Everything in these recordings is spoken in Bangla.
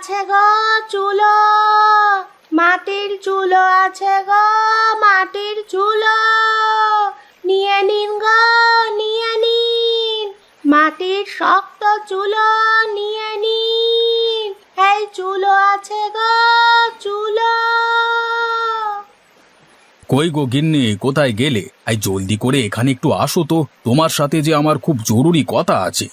আছে গো চুলো, মাটির চুলো আছে গো, মাটির চুলো, নিয়ে নিন গো, নিয়ে নিন, মাটির শক্ত চুলো নিয়ে নিন, এই চুলো আছে গো চুলো। কই গো গিন্নি, কোথায় গেলে? আই জলদি করে এখানে একটু আসো তো, তোমার সাথে যে আমার খুব জরুরি কথা আছে।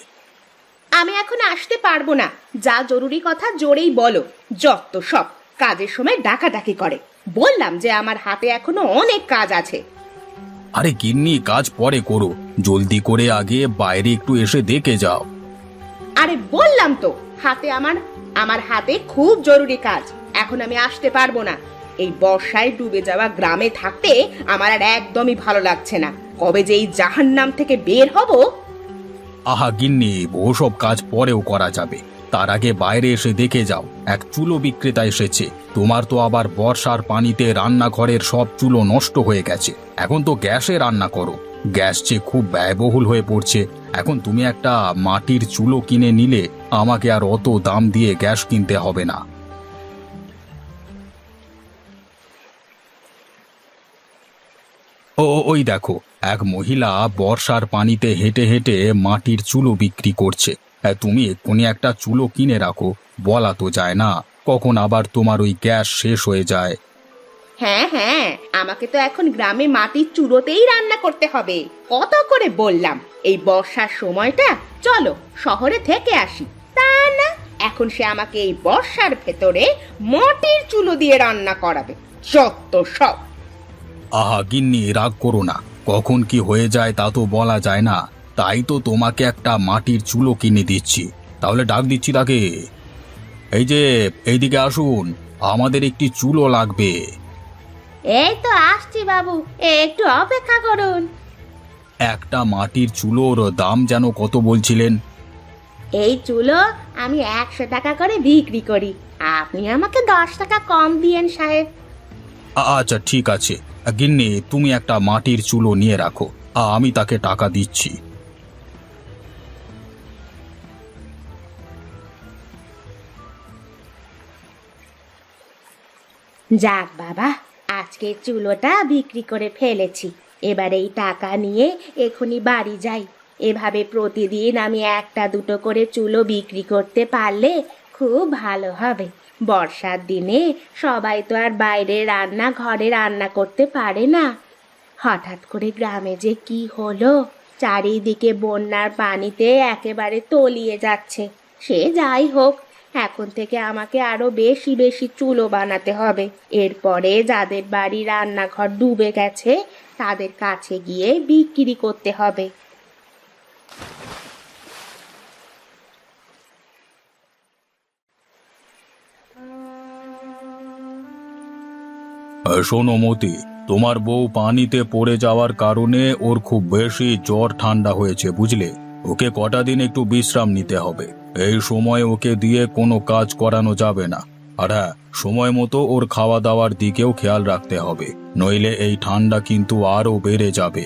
আমি এখন আসতে পারবো না, যা জরুরি কথা জোরেই বলো। যত সব কাজের সময় ডাকাডাকি করে, বললাম যে আমার হাতে এখনো অনেক কাজ আছে। আরে গিন্নি, কাজ পরে করো, জলদি করে আগে বাইরে একটু এসে দেখে যাও। আরে বললাম তো, হাতে আমার হাতে খুব জরুরি কাজ, এখন আমি আসতে পারবো না। এই বর্ষায় ডুবে যাওয়া গ্রামে থাকতে আমার আর একদমই ভালো লাগছে না। কবে যে এই জাহান্নাম থেকে বের হব। আহা গিন্নি, ওসব কাজ পরেও করা যাবে, তার আগে বাইরে এসে দেখে যাও। এক চুলো বিক্রেতা এসেছে। তোমার তো আবার বর্ষার পানিতে রান্নাঘরের সব চুলো নষ্ট হয়ে গেছে। এখন তো গ্যাসে রান্না করো, গ্যাস যে খুব ব্যয়বহুল হয়ে পড়ছে। এখন তুমি একটা মাটির চুলো কিনে নিলে আমাকে আর অত দাম দিয়ে গ্যাস কিনতে হবে না। ওই দেখো, এক মহিলা বর্ষার পানিতে হেঁটে হেঁটে মাটির চুলো বিক্রি করছে। তুমি এক্ষুনি একটা চুলো কিনে রাখো, বলা তো যায় না কখন আবার তোমার ওই গ্যাস শেষ হয়ে যায়। হ্যাঁ হ্যাঁ, আমাকে তো এখন গ্রামে মাটির চুলোতেই রান্না করতে হবে। কত করে বললাম এই বর্ষার সময়টা চলো শহরে থেকে আসি, তা না, এখন সে আমাকে এই বর্ষার ভেতরে মাটির চুলো দিয়ে রান্না করাবে। যত সব। আহা গিন্নি, রাগ করো না, কখন কি হয়ে যায় তা তো বলা যায় না। তাই তো তোমাকে একটা মাটির চুলো কিনে দিচ্ছি। তাহলে ডাক দিচ্ছি তাকে। এই যে, এইদিকে আসুন, আমাদের একটি চুলো লাগবে। এই তো আসছি বাবু, একটু অপেক্ষা করুন। একটা মাটির চুলোর দাম যেন কত বলছিলেন? এই চুলো আমি 100 টাকা করে বিক্রি করি, আপনি আমাকে 10 টাকা কম দিয়েন সাহেব। আচ্ছা ঠিক আছে, গিন্নি তুমি একটা মাটির চুলো নিয়ে রাখো, আমি তাকে টাকা দিচ্ছি। যাক বাবা, আজকের চুলোটা বিক্রি করে ফেলেছি। এবার এই টাকা নিয়ে এখনই বাড়ি যাই। এভাবে প্রতিদিন আমি একটা দুটো করে চুলো বিক্রি করতে পারলে খুব ভালো হবে। বর্ষার দিনে সবাই তো আর বাইরে ঘরে রান্না করতে পারে না। হঠাৎ করে গ্রামে যে কি হলো, চারিদিকে বন্যার পানিতে একেবারে তলিয়ে যাচ্ছে। সে যাই হোক, এখন থেকে আমাকে আরো বেশি বেশি চুলো বানাতে হবে। এরপরে যাদের বাড়ি রান্নাঘর ডুবে গেছে তাদের কাছে গিয়ে বিক্রি করতে হবে। শোনো মতি, তোমার বউ পানিতে পড়ে যাওয়ার কারণে ওর খুব বেশি জ্বর ঠান্ডা হয়েছে, বুঝলে? ওকে কটা দিন একটু বিশ্রাম নিতে হবে। এই সময় ওকে দিয়ে কোনো কাজ করানো যাবে না। আর হ্যাঁ, সময় মতো ওর খাওয়া দাওয়ার দিকেও খেয়াল রাখতে হবে, নইলে এই ঠান্ডা কিন্তু আরও বেড়ে যাবে।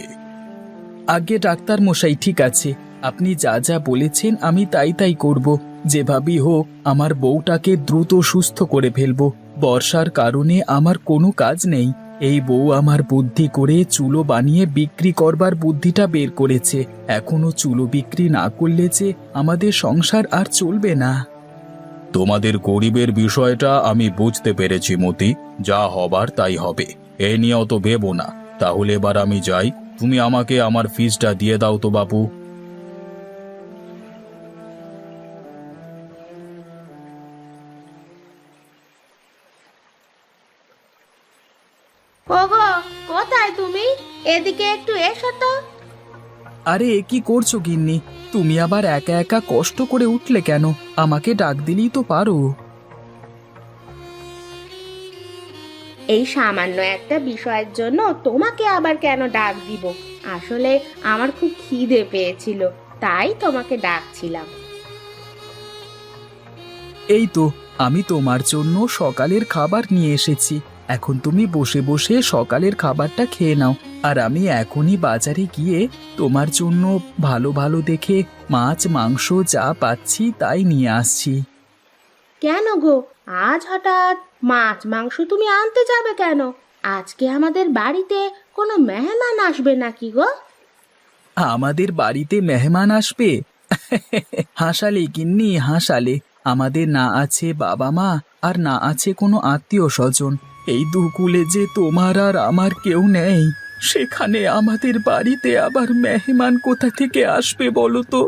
আগে ডাক্তার মশাই, ঠিক আছে, আপনি যা যা বলেছেন আমি তাই তাই করব। যেভাবেই হোক আমার বউটাকে দ্রুত সুস্থ করে ফেলবো। বর্ষার কারণে আমার কোনো কাজ নেই। এই বউ আমার বুদ্ধি করে চুলো বানিয়ে বিক্রি করবার বুদ্ধিটা বের করেছে। এখনো চুলো বিক্রি না করলে যে আমাদের সংসার আর চলবে না। তোমাদের গরিবের বিষয়টা আমি বুঝতে পেরেছি মতি, যা হবার তাই হবে, এ নিয়ে অত ভেবো না। তাহলে এবার আমি যাই, তুমি আমাকে আমার ফিসটা দিয়ে দাও তো বাপু। ওগো, কোথায় তুমি? এদিকে একটু এসো তো। আরে এ কি করছো গিন্নি? তুমি আবার একা একা কষ্ট করে উঠলে কেন? আমাকে ডাক দিলেই তো পারো। এই সামান্য একটা বিষয়ের জন্য তোমাকে আবার কেন ডাক দিব? আসলে আমার খুব খিদে পেয়েছিল, তাই তোমাকে ডাকছিলাম। এই তো আমি তোমার জন্য সকালের খাবার নিয়ে এসেছি। এখন তুমি বসে বসে সকালের খাবারটা খেয়ে নাও, আর আমি এখনই বাজারে গিয়ে তোমার জন্য ভালো ভালো দেখে মাছ মাংস যা পাচ্ছি তাই নিয়ে আসছি। কেন গো, আজ হঠাৎ মাছ মাংস তুমি আনতে যাবে কেন? আজকে আমাদের বাড়িতে কোনো মেহমান আসবে নাকি গো? আমাদের বাড়িতে মেহমান আসবে? হাসালে গিন্নি, হাসালে। আমাদের না আছে বাবা মা, আর না আছে কোনো আত্মীয় স্বজন। এই দুকুলে যে তোমার আর আমার কেউ নেই, সেখানে আমাদের বাড়িতে আবার মেহমান কোথা থেকে আসবে বলো তো?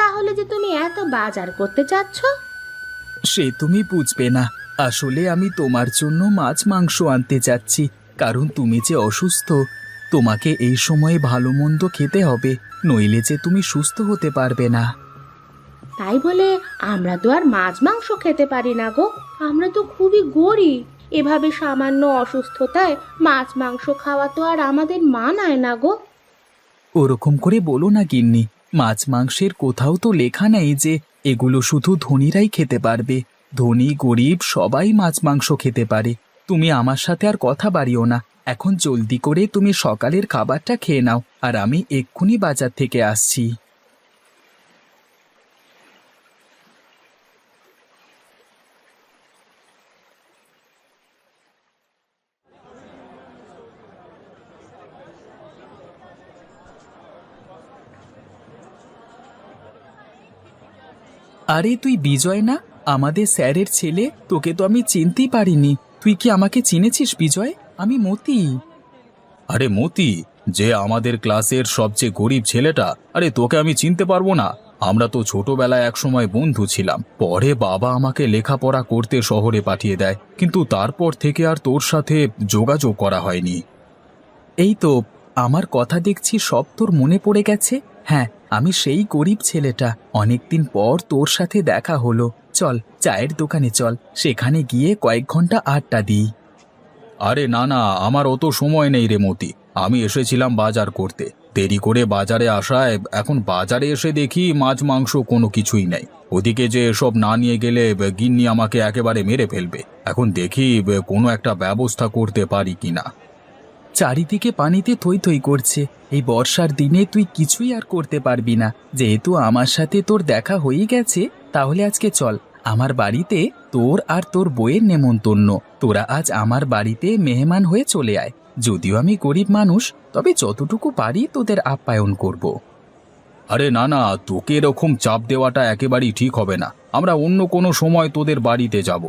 তাহলে যে তুমি এত বাজার করতে চাচ্ছ? সে তুমি বুঝবে না। আসলে আমি তোমার জন্য মাছ মাংস আনতে যাচ্ছি, কারণ তুমি যে অসুস্থ। তোমাকে এই সময়ে ভালো মন্দ খেতে হবে, নইলে যে তুমি সুস্থ হতে পারবে না। তাই বলে আমরা তো আর মাছ মাংস খেতে পারি না গো, আমরা তো খুবই গরিব। এভাবে সামান্য অসুস্থতায় মাছ মাংস খাওয়া তো আর আমাদের মানায় না গো। ওরকম করে বলো না গিন্নি। মাছ মাংসের কোথাও তো লেখা নেই যে এগুলো শুধু ধনীরাই খেতে পারবে। ধনী গরিব সবাই মাছ মাংস খেতে পারে। তুমি আমার সাথে আর কথা বাড়িও না। এখন জলদি করে তুমি সকালের খাবারটা খেয়ে নাও, আর আমি এক্ষুনি বাজার থেকে আসছি। আরে তুই বিজয় না, আমাদের স্যারের ছেলে? তোকে তো আমি চিনতেই পারিনি। তুই কি আমাকে চিনেছিস বিজয়? আমি মতি। আরে মতি, যে আমাদের ক্লাসের সবচেয়ে গরিব ছেলেটা, আরে তোকে আমি চিনতে পারবো না? আমরা তো ছোটবেলায় একসময় বন্ধু ছিলাম। পরে বাবা আমাকে লেখাপড়া করতে শহরে পাঠিয়ে দেয়, কিন্তু তারপর থেকে আর তোর সাথে যোগাযোগ করা হয়নি। এই তো, আমার কথা দেখছি সব তোর মনে পড়ে গেছে। হ্যাঁ, আমি সেই গরিব ছেলেটা। অনেকদিন পর তোর সাথে দেখা হলো। চল চায়ের দোকানে চল, সেখানে গিয়ে কয়েক ঘন্টা আড্ডা দিই। আরে না না, আমার অত সময় নেই রে মতি। আমি এসেছিলাম বাজার করতে, দেরি করে বাজারে আসায় এখন বাজারে এসে দেখি মাছ মাংস কোনো কিছুই নেই। ওদিকে যে এসব না নিয়ে গেলে গিন্নি আমাকে একেবারে মেরে ফেলবে। এখন দেখি কোনো একটা ব্যবস্থা করতে পারি কিনা। চারিদিকে পানিতে থই থই করছে। এই বর্ষার দিনে তুই কিছুই আর করতে পারবি না। যেহেতু আমার সাথে তোর দেখা হয়ে গেছে, তাহলে আজকে চল আমার বাড়িতে। তোর আর তোর বউয়ের নেমন্তন্ন। তোরা আজ আমার বাড়িতে মেহমান হয়ে চলে আয়। যদিও আমি গরিব মানুষ, তবে যতটুকু পারি তোদের আপ্যায়ন করব। আরে না না, তোকে এরকম চাপ দেওয়াটা একেবারেই ঠিক হবে না। আমরা অন্য কোনো সময় তোদের বাড়িতে যাব।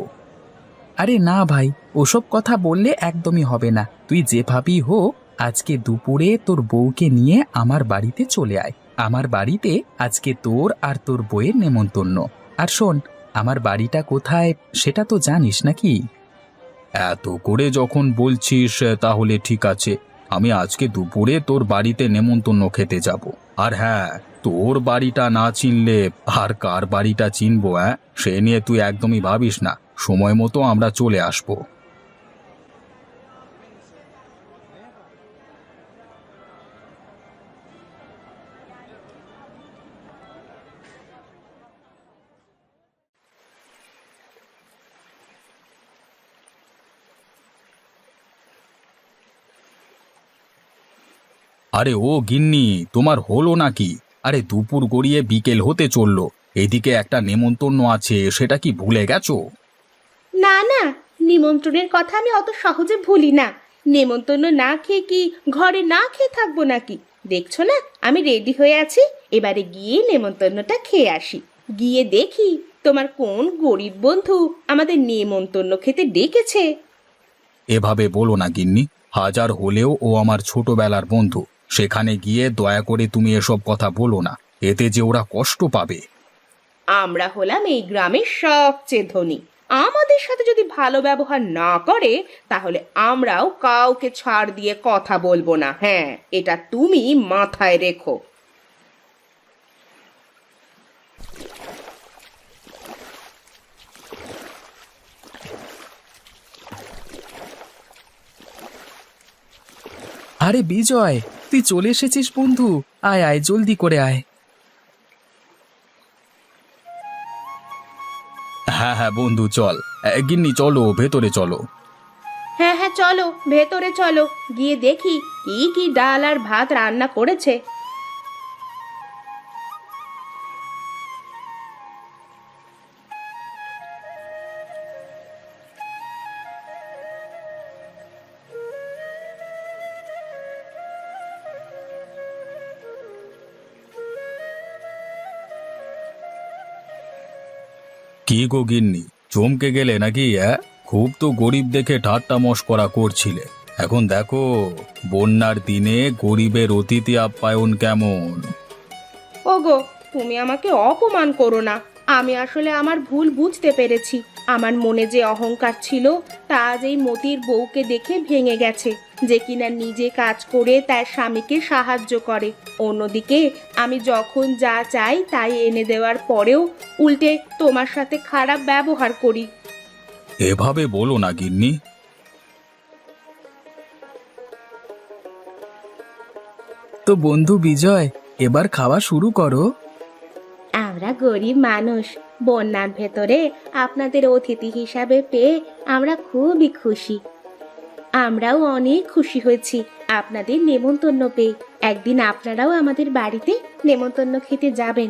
আরে না ভাই, ওসব কথা বললে একদমই হবে না। তুই যেভাবেই হোক আজকে দুপুরে তোর বউকে নিয়ে আমার বাড়িতে চলে আয়। আমার বাড়িতে আজকে তোর আর তোর বউয়ের নেমন্তন্ন। আর শোন, আমার বাড়িটা কোথায় সেটা তো জানিস নাকি? এত করে যখন বলছিস তাহলে ঠিক আছে, আমি আজকে দুপুরে তোর বাড়িতে নেমন্তন্ন খেতে যাব। আর হ্যাঁ, তোর বাড়িটা না চিনলে আর কার বাড়িটা চিনবো? সে নিয়ে তুই একদমই ভাবিস না। সময় মতো আমরা চলে আসবো। আরে ও গিন্নি, তোমার হলো নাকি? আরে দুপুর গড়িয়ে বিকেল হতে চললো, এদিকে একটা নেমন্তন্ন আছে, সেটা কি ভুলে গেছো? না না, নিমন্ত্রণের কথা আমি অত সহজে ভুলি না। নেমন্তন্ন না খেয়ে কি ঘরে না খেয়ে থাকবো নাকি? দেখছো না আমি রেডি হয়ে আছি। এবারে গিয়ে নেমন্তন্নটা খেয়ে আসি। গিয়ে দেখি তোমার কোন গরিব বন্ধু আমাদের নেমন্তন্ন খেতে ডেকেছে। এভাবে বলো না গিন্নি, হাজার হলেও ও আমার ছোটবেলার বন্ধু। সেখানে গিয়ে দয়া করে তুমি এসব কথা বলো না, এতে যে ওরা কষ্ট পাবে। আমরা হলাম এই গ্রামের সবচেয়ে ধনী। আমাদের সাথে যদি ভালো ব্যবহার না করে, তাহলে আমরাও কাউকে ছাড় দিয়ে কথা বলবো না। হ্যাঁ, এটা তুমি মাথায় রেখো। আরে বিজয়, তুই চলে এসেছিস বন্ধু। আয় আয়, জলদি করে আয়। হ্যাঁ হ্যাঁ বন্ধু, চল। গিন্নি চলো, ভেতরে চলো। হ্যাঁ হ্যাঁ, চলো ভেতরে চলো, গিয়ে দেখি কি কি ডাল আর ভাত রান্না করেছে। কি গো গিন্নি, চমকে গেলে নাকি? খুব তো গরিব দেখে ঠাট্টা মশকরা করছিলে, এখন দেখো বন্যার দিনে গরিবের অতিথি আপ্যায়ন কেমন। ওগো, তুমি আমাকে অপমান করো না। আমি আসলে আমার ভুল বুঝতে পেরেছি। আমার মনে যে অহংকার ছিল তা আজ এই মতির বউকে দেখে ভেঙে গেছে, যে কিনা নিজে কাজ করে তার স্বামীকে সাহায্য করে। অন্যদিকে আমি যখন যা চাই তাই এনে দেওয়ার পরেও উল্টে তোমার সাথে খারাপ ব্যবহার করি। এভাবে বলো না গিন্নি। তো বন্ধু বিজয়, এবার খাওয়া শুরু করো। আমরা গরিব মানুষ, বন্যার ভেতরে আপনাদের অতিথি হিসাবে পেয়ে আমরা খুবই খুশি। আমরাও অনেক খুশি হয়েছি আপনাদের নেমন্তন্ন পেয়ে। একদিন আপনারাও আমাদের বাড়িতে নেমন্তন্ন খেতে যাবেন।